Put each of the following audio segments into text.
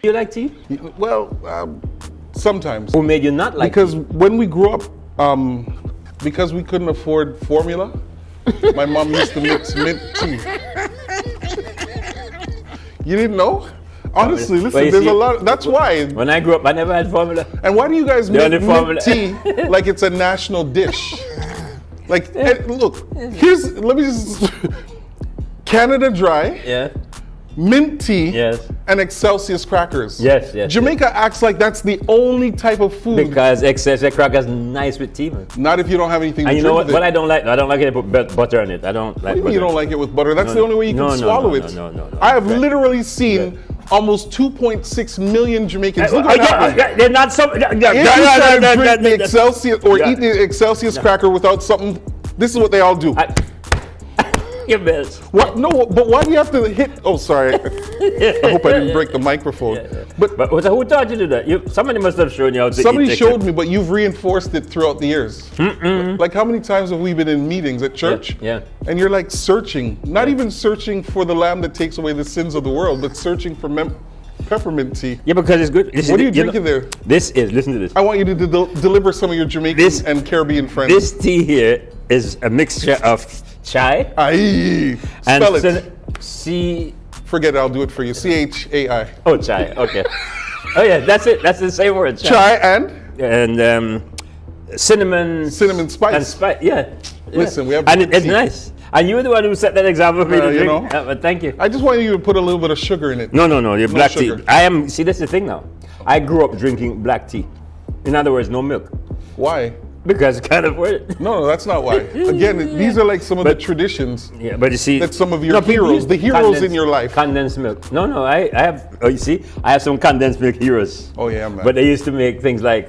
you like tea? Well, sometimes. Who made you not like Because tea? when we grew up, because we couldn't afford formula, my mom used to mix mint tea. You didn't know? Honestly, listen, you there's see, a lot. That's why. When I grew up, I never had formula. And why do you guys The make only formula- mint tea like it's a national dish? Like, look, let me just, Canada Dry, Yeah. mint tea, Yes. and Excelsius crackers. Yes, yes. Jamaica acts like that's the only type of food. Because excess crackers nice with tea, man. Not if you don't have anything to And you drink know what? with What it. I don't like it. Put butter on it. I don't like. What do you mean butter. you don't like it with butter? That's No, the only way you no, can no, swallow no, it. no, no, no. I have Right. literally seen almost 2.6 million Jamaicans. Look what happened. They're not so. If you try to drink the Excelsius or eat the Excelsius cracker without something, this is what they all do. Your best. What? No, but why do you have to hit? Oh, sorry. I hope I didn't break the microphone. But But who taught you to do that? Somebody must have shown you how to somebody eat showed me, but you've reinforced it throughout the years. Like how many times have we been in meetings at church? Yeah. And you're like searching, not even searching for the lamb that takes away the sins of the world, but searching for peppermint tea. Yeah, because it's good. What are you drinking there? This is, listen to this. I want you to deliver some of your Jamaican This- and Caribbean friends. This tea here is a mixture of chai Aye. and Spell it. C. Forget it, I'll do it for you. CHAI. Oh, chai. Okay. Oh yeah, that's it. That's the same word. Chai and And cinnamon. cinnamon spice. And spice. Yeah. Listen, we have And it's tea. nice. And you were the one who set that example for me to You drink. know. But thank you. I just want you to put a little bit of sugar in it. No, your black sugar. tea. See, that's the thing now. I grew up drinking black tea. In other words, no milk. Why? Because I can't afford it. No, that's not why. Again, these are like some of the traditions Yeah, but you see, that some of your people heroes, use the heroes condensed- in your life. Condensed milk. No, I have. Oh, you see, I have some condensed milk heroes. Oh yeah, man. But they used to make things like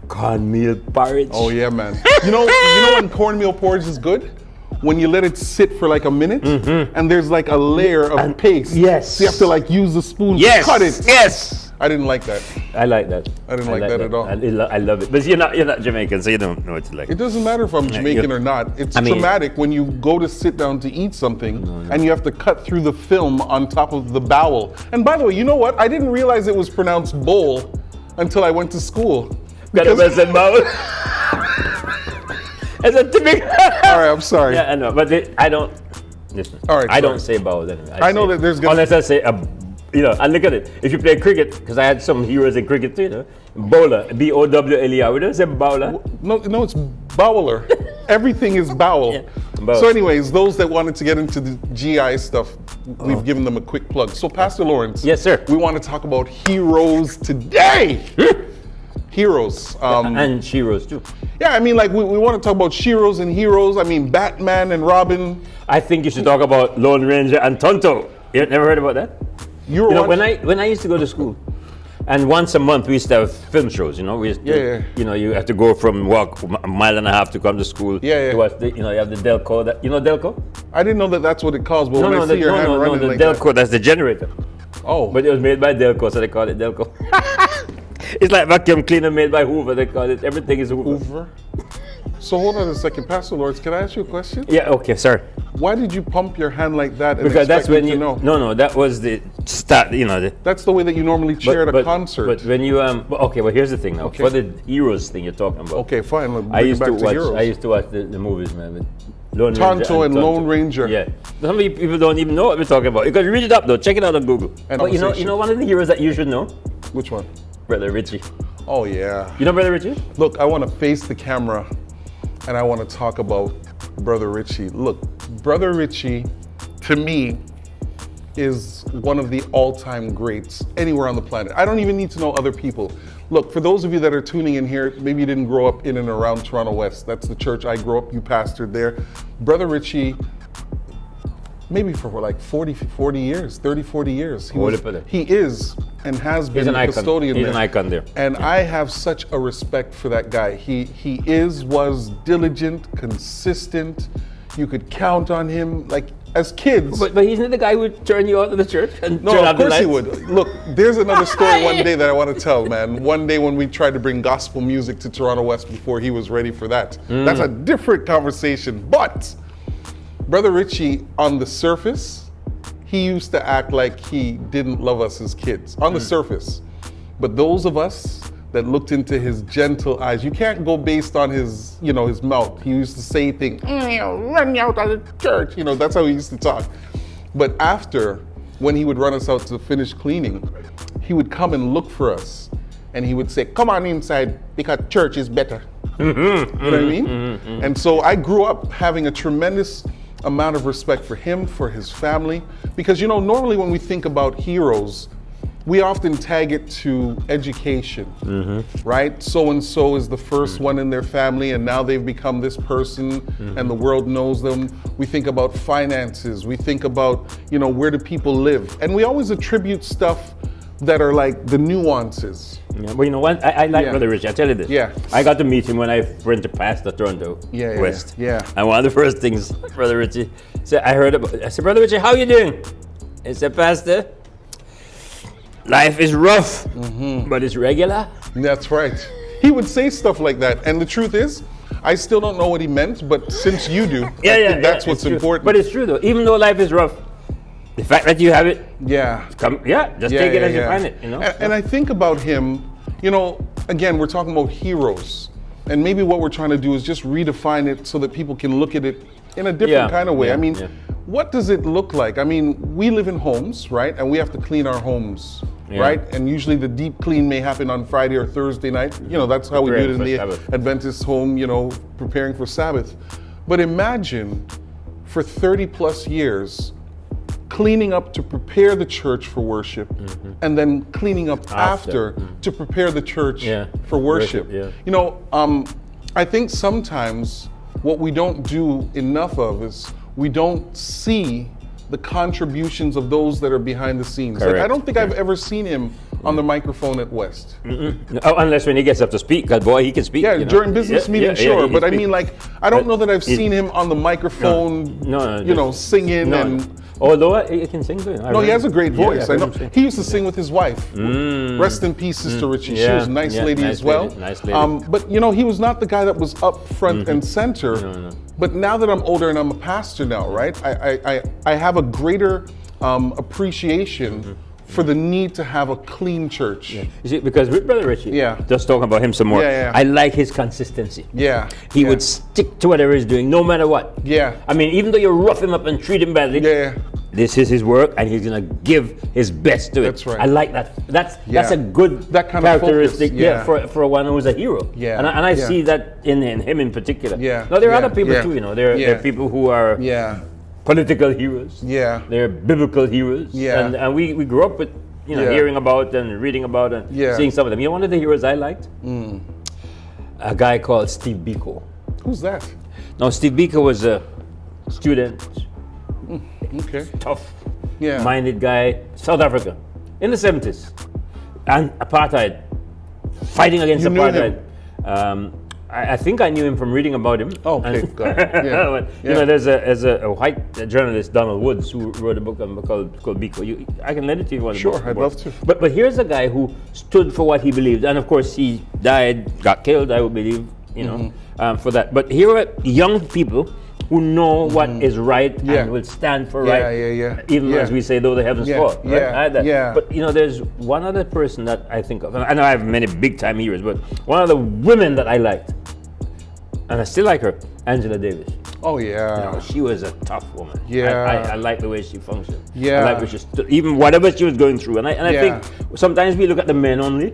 cornmeal porridge. Oh yeah, man. You know when cornmeal porridge is good? When you let it sit for like a minute and there's like a layer of paste. yes. So you have to like use the spoon Yes. to cut it. Yes. I didn't like that. I like that. I didn't like that at all. I love it. But you're not Jamaican, so you don't know what to like. It doesn't matter if I'm Jamaican or not. It's traumatic when you go to sit down to eat something and you have to cut through the film on top of the bowel. And by the way, you know what? I didn't realize it was pronounced bowl until I went to school. Got a mess and bowl. It's a typical. All right, I'm sorry. Yeah, I know, but I don't. Listen, All right, I don't sorry. say bowls anyway. I know that there's gonna- unless I say and look at it. If you play cricket, because I had some heroes in cricket too, you know, bowler, B-O-W-L-E-R. We don't say bowler. No, it's bowler. Everything is bowel. Yeah, bowel. So anyways, those that wanted to get into the GI stuff, we've given them a quick plug. So Pastor Lawrence. Yes, sir. We want to talk about heroes today. Heroes. And sheroes too. Yeah, I mean, like we want to talk about sheroes and heroes. I mean, Batman and Robin. I think you should talk about Lone Ranger and Tonto. You never heard about that? You were watching- when I used to go to school, and once a month we used to have film shows. You know, we used to, Yeah. You know, you have to go from walk a mile and a half to come to school. Yeah. To watch you have the Delco. You know Delco? I didn't know that that's what it calls, but when I see your hand running the like Delco. That's the generator. that. Oh, But it was made by Delco, so they call it Delco. It's like vacuum cleaner made by Hoover. They call it. Everything is Hoover. over. So hold on a second, Pastor Lawrence. Can I ask you a question? Yeah. Okay. Sorry. Why did you pump your hand like that? And Because that's expect when me you. to know? No. That was the start. You know. That's the way that you normally chair at a concert. But when you okay, well here's the thing now. Okay. For the heroes thing you're talking about. Okay, fine. Let's I bring it used back to to watch. heroes. I used to watch the movies, man. With Lone Tonto Ranger and Lone Ranger. Yeah. Some people don't even know what we're talking about. You can read it up though. Check it out on Google. And But you conversation. know one of the heroes that you should know, Which one? Brother Richie. Oh yeah. You know Brother Richie? Look, I want to face the camera, and I want to talk about Brother Richie. Look, Brother Richie, to me, is one of the all-time greats anywhere on the planet. I don't even need to know other people. Look, for those of you that are tuning in here, maybe you didn't grow up in and around Toronto West. That's the church I grew up. You pastored there. Brother Richie, maybe for like 40 years, 30, 40 years. He is and has been an a icon. custodian He's there. an icon there. And I have such a respect for that guy. He was diligent, consistent. You could count on him. Like as kids. But he's not the guy who would turn you out of the church and No, turn of off the course he lights? would. Look, there's another story one day that I want to tell, man. One day when we tried to bring gospel music to Toronto West before he was ready for that. That's a different conversation. But Brother Richie, on the surface, he used to act like he didn't love us as kids on the surface. But those of us that looked into his gentle eyes, you can't go based on his, his mouth. He used to say things, run me out of the church. That's how he used to talk. But after, when he would run us out to finish cleaning, he would come and look for us. And he would say, come on inside because church is better. You know what I mean? And so I grew up having a tremendous amount of respect for him, for his family. Because, normally when we think about heroes, we often tag it to education, right? So-and-so is the first one in their family and now they've become this person and the world knows them. We think about finances. We think about, where do people live? And we always attribute stuff that are like the nuances. Yeah, well, you know what? I like Brother Richie. I tell you this. Yeah. I got to meet him when I went to pastor Toronto West. Yeah. And one of the first things Brother Richie said, I said, Brother Richie, how you doing? He said, Pastor, life is rough, but it's regular. That's right. He would say stuff like that. And the truth is, I still don't know what he meant, but since you do, I think that's what's important. But it's true though. Even though life is rough, the fact that you have it, just take it as you find it. And I think about him, again, we're talking about heroes. And maybe what we're trying to do is just redefine it so that people can look at it in a different kind of way. What does it look like? We live in homes, right? And we have to clean our homes, right? And usually the deep clean may happen on Friday or Thursday night. That's how we do it in the Adventist home, preparing for Sabbath. But imagine for 30 plus years, cleaning up to prepare the church for worship, and then cleaning up after to prepare the church for worship. I think sometimes what we don't do enough of is we don't see the contributions of those that are behind the scenes. Like, I don't think I've ever seen him on the microphone at West. Oh, unless when he gets up to speak, because boy, he can speak. Yeah, during business meetings, sure. But I mean, I don't know that I've seen him on the microphone, singing and... Although he can sing too. No, he has a great voice. I know. He used to sing with his wife. Rest in peace, Sister Richie. She was a nice lady as well. Nice lady. But he was not the guy that was up front and center. No. But now that I'm older and I'm a pastor now, right? I have a greater appreciation for the need to have a clean church. You see, because with Brother Richie, just talking about him some more, I like his consistency. He would stick to whatever he's doing, no matter what. Even though you rough him up and treat him badly, this is his work, and he's gonna give his best to it. That's right. I like that. That's a good that kind characteristic, of focus. for one who's a hero. And I see that in him in particular. Now there are other people too. There are people who are political heroes. They're biblical heroes. And we grew up with hearing about and reading about and seeing some of them. One of the heroes I liked, a guy called Steve Biko. Who's that? Now Steve Biko was a student, tough, minded guy, South Africa, in the 70s, and apartheid, fighting against apartheid. I think I knew him from reading about him. Okay, got it. But, there's a white journalist, Donald Woods, who wrote a book called Biko. I can lend it to you if you want to. Sure, I'd love to. But here's a guy who stood for what he believed, and of course he died, got killed, I would believe, for that. But here are young people who know what is right and will stand for right, even as we say, though the heavens fall. Right? But there's one other person that I think of, and I know I have many big time heroes, but one of the women that I liked, and I still like her, Angela Davis. Oh yeah. She was a tough woman. I like the way she functioned. I like where she stood, even whatever she was going through. And I think sometimes we look at the men only.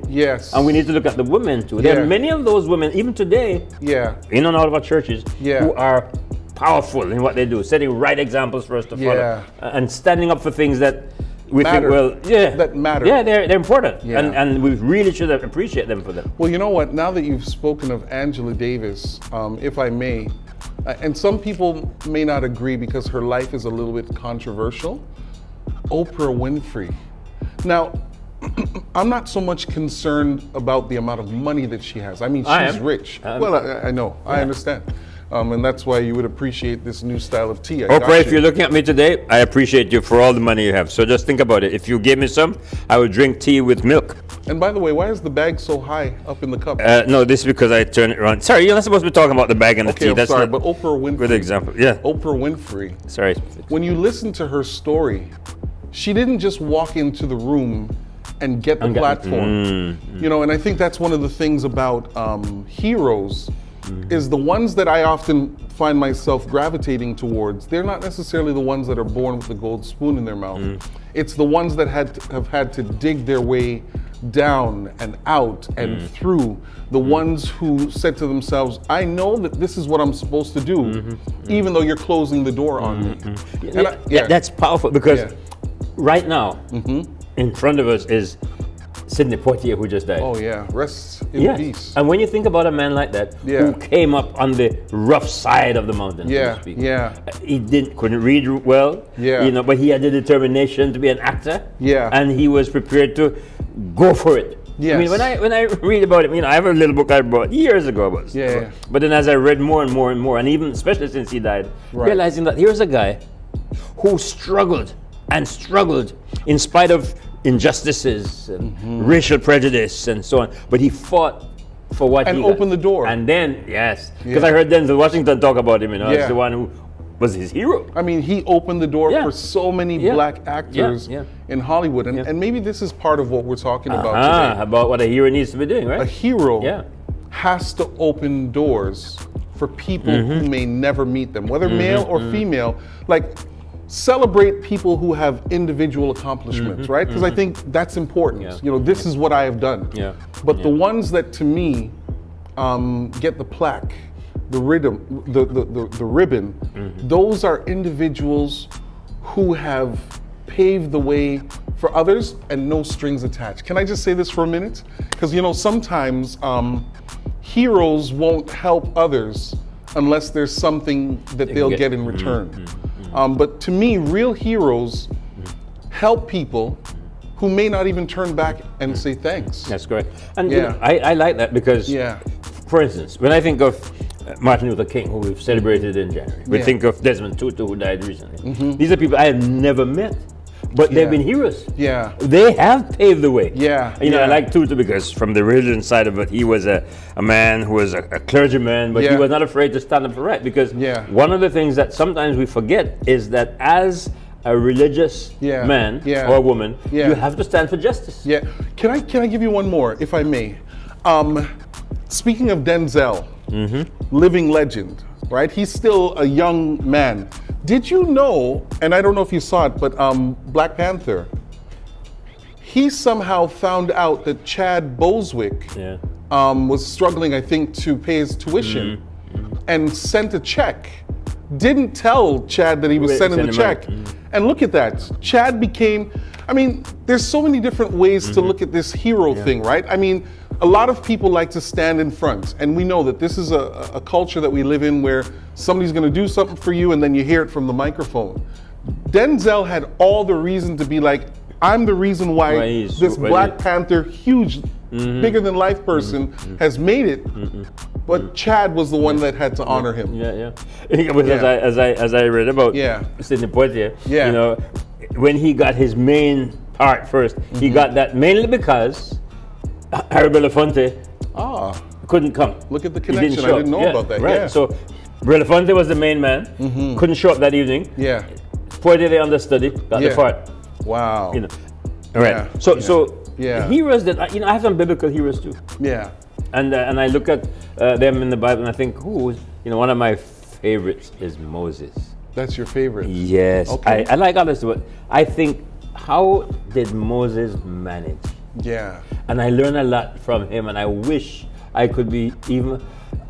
And we need to look at the women too. There are many of those women, even today, in and out of our churches, who are powerful in what they do, setting right examples for us to follow, and standing up for things that we matter. think, that matter. They're important, and we really should appreciate them for them. Well, you know what? Now that you've spoken of Angela Davis, if I may, and some people may not agree because her life is a little bit controversial, Oprah Winfrey. Now, I'm not so much concerned about the amount of money that she has. She's rich. Well, I know. I understand. And that's why you would appreciate this new style of tea. Oprah, if you're looking at me today, I appreciate you for all the money you have. So just think about it. If you gave me some, I would drink tea with milk. And by the way, why is the bag so high up in the cup? No, this is because I turned it around. Sorry, you're not supposed to be talking about the bag and the tea. I'm sorry, but Oprah Winfrey. Good example, yeah. Oprah Winfrey. Sorry. When you listen to her story, she didn't just walk into the room and get the platform. You know, and I think that's one of the things about heroes, is the ones that I often find myself gravitating towards. They're not necessarily the ones that are born with the gold spoon in their mouth. It's the ones that have had to dig their way down and out and through. The ones who said to themselves, I know that this is what I'm supposed to do, even though you're closing the door on me. And that's powerful, because right now, in front of us is Sidney Poitier, who just died. Oh yeah, rest in peace. And when you think about a man like that, who came up on the rough side of the mountain, so to speak. He couldn't read well, you know, but he had the determination to be an actor, and he was prepared to go for it. I mean, when I read about it, you know, I have a little book I bought years ago about it. But then as I read more and more and more, and even especially since he died, realizing that here's a guy who struggled and struggled in spite of injustices and racial prejudice and so on, but he fought for what and opened the door. And then because I heard Denzel Washington talk about him, you know, as the one who was his hero. I mean, he opened the door for so many black actors in Hollywood, and maybe this is part of what we're talking about today. About what a hero needs to be doing, right? A hero has to open doors for people who may never meet them, whether male or female. Like, celebrate people who have individual accomplishments, right? Because I think that's important. You know, this is what I have done. But the ones that, to me, get the plaque, the ribbon, those are individuals who have paved the way for others and no strings attached. Can I just say this for a minute? Because, you know, sometimes heroes won't help others unless there's something that they'll get in return. But to me, real heroes help people who may not even turn back and say thanks. That's correct. And you know, I like that because, for instance, when I think of Martin Luther King, who we've celebrated in January, we think of Desmond Tutu, who died recently. These are people I have never met, but they've been heroes. They have paved the way. You know, I like Tutu because from the religion side of it, he was a man who was a clergyman, but he was not afraid to stand up for right. Because one of the things that sometimes we forget is that as a religious man or woman, you have to stand for justice. Can I give you one more, if I may? Speaking of Denzel, living legend, right? He's still a young man. Did you know, and I don't know if you saw it, but Black Panther, he somehow found out that Chad Boswick was struggling, I think, to pay his tuition and sent a check. Didn't tell Chad that he was sending the check. And look at that. Chad became, I mean, there's so many different ways to look at this hero thing, right? I mean, a lot of people like to stand in front, and we know that this is a culture that we live in where somebody's going to do something for you and then you hear it from the microphone. Denzel had all the reason to be like, I'm the reason why this Black Panther, huge, bigger than life person has made it, but Chad was the one that had to honor him. As I read about Sidney Poitier, you know, when he got his main part first, he got that mainly because Harry Belafonte couldn't come. Look at the connection. I didn't know about that. Right. So Belafonte was the main man. Couldn't show up that evening. Poitier, they understudy, got the part. Wow. You know. All right. So heroes that you know, I have some biblical heroes too. And I look at them in the Bible and I think, you know, one of my favorites is Moses. That's your favorite? Yes. Okay. I like others, but I think, how did Moses manage? And I learn a lot from him, and I wish I could be even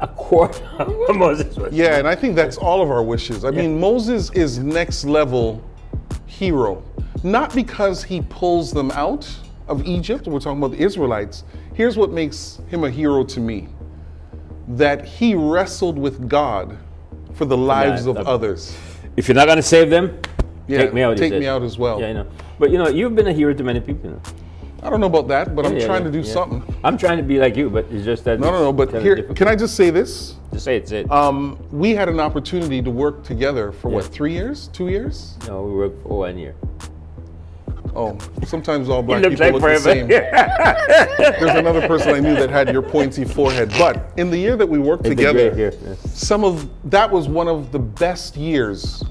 a quarter of what Moses was. And I think that's all of our wishes. I mean, Moses is next level hero, not because he pulls them out of Egypt. We're talking about the Israelites. Here's what makes him a hero to me: that he wrestled with God for the lives of others. If you're not going to save them, take me out. Take me out as well. I know. But you know, you've been a hero to many people. You know. I don't know about that, but I'm trying to do something. I'm trying to be like you, but it's just that. No. But here, can I just say this? Just say it. We had an opportunity to work together for what, 3 years, 2 years? No, we worked for 1 year. Oh, sometimes all black people look the same. There's another person I knew that had your pointy forehead. But in the year that we worked together, that was one of the best years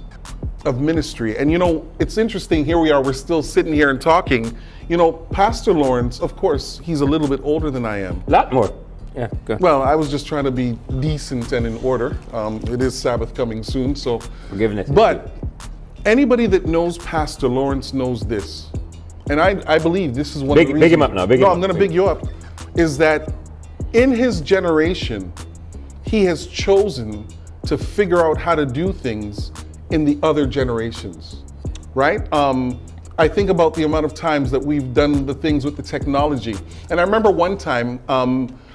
of ministry. And you know, it's interesting, here we are, we're still sitting here and talking. You know, Pastor Lawrence, of course, he's a little bit older than I am. A lot more. Yeah, good. Well, I was just trying to be decent and in order. It is Sabbath coming soon, so. Forgiveness. But anybody that knows Pastor Lawrence knows this. And I believe this is one of the reasons. Big him up now, big him up. I'm going to big you up. Is that in his generation, he has chosen to figure out how to do things in the other generations, right? I think about the amount of times that we've done the things with the technology. And I remember one time,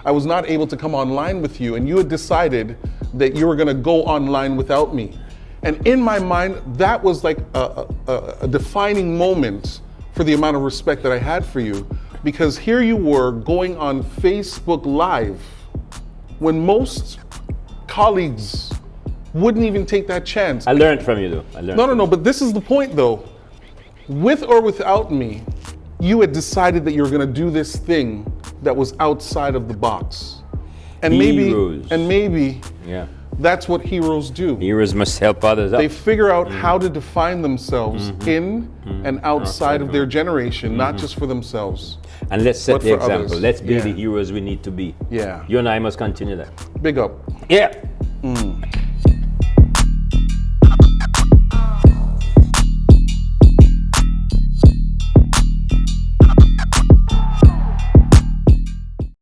I was not able to come online with you, and you had decided that you were gonna go online without me. And in my mind, that was like a defining moment for the amount of respect that I had for you, because here you were going on Facebook Live when most colleagues wouldn't even take that chance. I learned from you though. No, but this is the point though. With or without me, you had decided that you were gonna do this thing that was outside of the box. And maybe yeah, that's what heroes do. Heroes must help others out. They figure out how to define themselves in and outside of their generation, not just for themselves. And let's set but the for example. others. Let's be Yeah. the heroes we need to be. Yeah. You and I must continue that. Big up. Yeah.